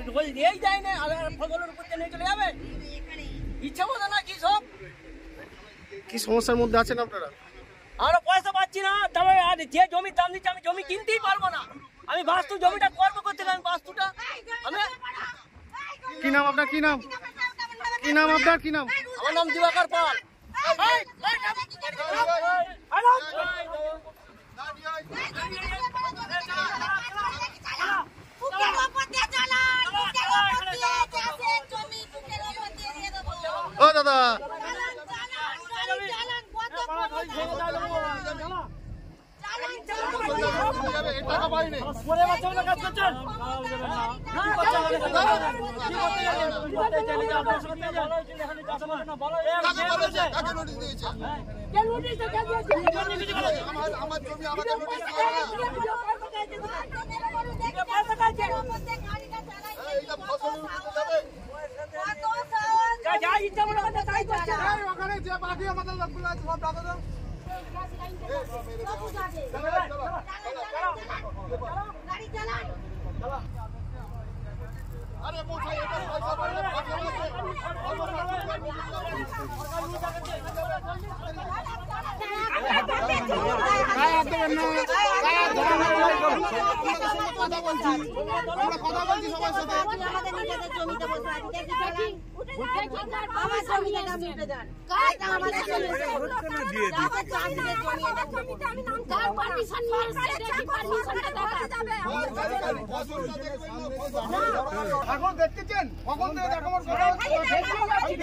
ঢোল দিয়েই যায় না, আর ফসলের উপর নিয়ে চলে যাবে ইচ্ছা মতো না। কি সব কি সমস্যার মধ্যে আছেন আপনারা? আমরা পয়সা পাচ্ছি না, তবে আর যে জমির দাম দিচ্ছে আমি জমি কিনতেই পারবো না। আমি বাস্তু জমিটা করবো করতে আমি বাস্তুটা আমি। কি নাম আপনার? কি নাম? কি নাম আপনার? কি নাম? আমার নাম দিবাকর পাল। ও দাদা টাকা পাইনি। ওখানে যে বাকি আমাদের লোকগুলো আছে সব টাকা দাও। আরে মোটাই এটা পয়সা পাইলে কথা বলছি, আমরা কথা বলছি সবার সাথে। আমাদের নিজেদের জমিতে বসে আছি, দেখি চালান আমার জমিতে নাম উঠে যান, আমাদের জমিতে দিয়ে দিই চাঁদের জমি, এটা জমিতে আমি নাম কার পারমিশন নিয়ে এসেছে, দেখি পারমিশনটা দেখা যাবে। এখন দেখতেছেন কখন থেকে দেখাবার কথা হচ্ছে,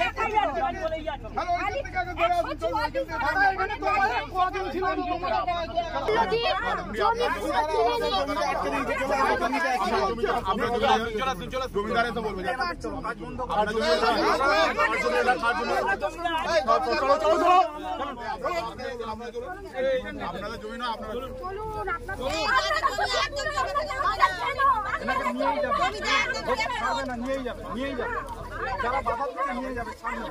দেখাই যাচ্ছে বলেই যাচ্ছে। হ্যালো ওই থেকে আগে ধরে আসুন। দাদা এখানে তো অনেক কদিন ছিলেন তোমরা, জমি পুরো কিনে নিয়ে জমিদারে তো বলবে আপনাদের জমি না, আপনারা নিয়েই যাবে, নিয়েই যাবে, যারা বাধা দিচ্ছে নিয়ে যাবে সামনে।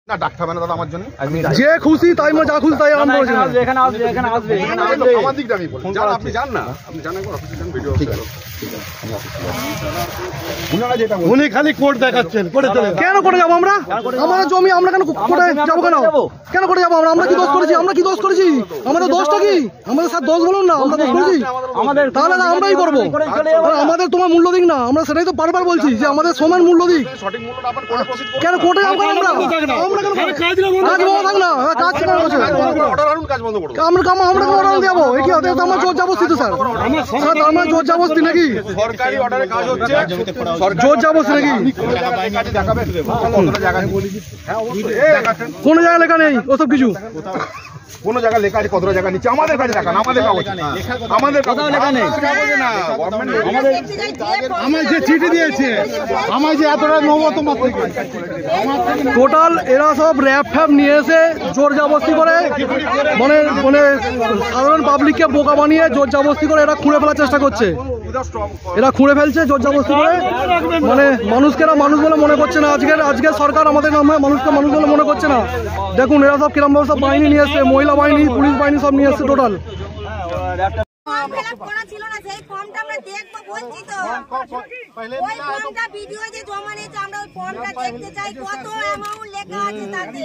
না ডাক্তার মানে দাদা আমার জন্য যে খুশি তাই যা খুশি তাই আমার দিকটা আমি বলি, আপনি যান না, আপনি জানেন অফিসে যান, ভিডিও ঠিক আছে। উনি খালি কোর্ট দেখাচ্ছেন, কেন করে যাবো আমরা? আমাদের জমি আমরা কেন কোর্টে যাবো? কেন করে যাবো আমরা? আমরা কি দোষ করেছি? আমরা কি দোষ করেছি? আমাদের দোষটা কি? আমাদের সাথে দোষ বলুন না, আমরা দোষ করেছি তাহলে না আমরাই করবো। আমাদের তোমার মূল্য দিক না, আমরা সেটাই তো বারবার বলছি যে আমাদের সমান মূল্য দিক। কেন কোর্টে যাবো? আমরা কাজ থাক না, আমরা অর্ডার দেবো, কি আমার জোর জবরদস্তি তো স্যার, আমার জোর জবরদস্তি নাকি? সরকারি অর্ডারে কাজ হচ্ছে, জোর জবরদস্তি নাকি? কোন জায়গায় লেখা নেই ওসব কিছু, কোন জায়গায় লেখা আছে? কতটা জায়গা নিচ্ছে আমাদের কাছে দেখান, আমাদের কাগজ আমাদের কোথাও লেখা নেই। আমার যে চিঠি দিয়েছে, আমার যে এতটা নেবো তোমার থেকে, টোটাল এরা সব র্যাপ ফ্যাপ নিয়ে এসে জোর জবরদস্তি করে, মানে মানে সাধারণ পাবলিককে বোকা বানিয়ে জোর জবরদস্তি করে এরা খুঁড়ে ফেলার চেষ্টা করছে। এরা খুঁড়ে ফেলছে জোর জবরদস্তি করে, মানে মানুষকে মানুষ বলে মনে করছে না। আজকের সরকার আমাদের নামে মানুষকে মানুষ বলে মনে করছে না। দেখুন এরা সব কিরম ভাবে সব বাহিনী নিয়ে এসছে, মহিলা বাহিনী, পুলিশ বাহিনী সব নিয়ে এসছে টোটাল। ভিডিও যে জমা নিয়েছে আমরা ওই ফর্মটা দেখতে চাই, কত অ্যামাউন্ট লেখা আছে তাতে।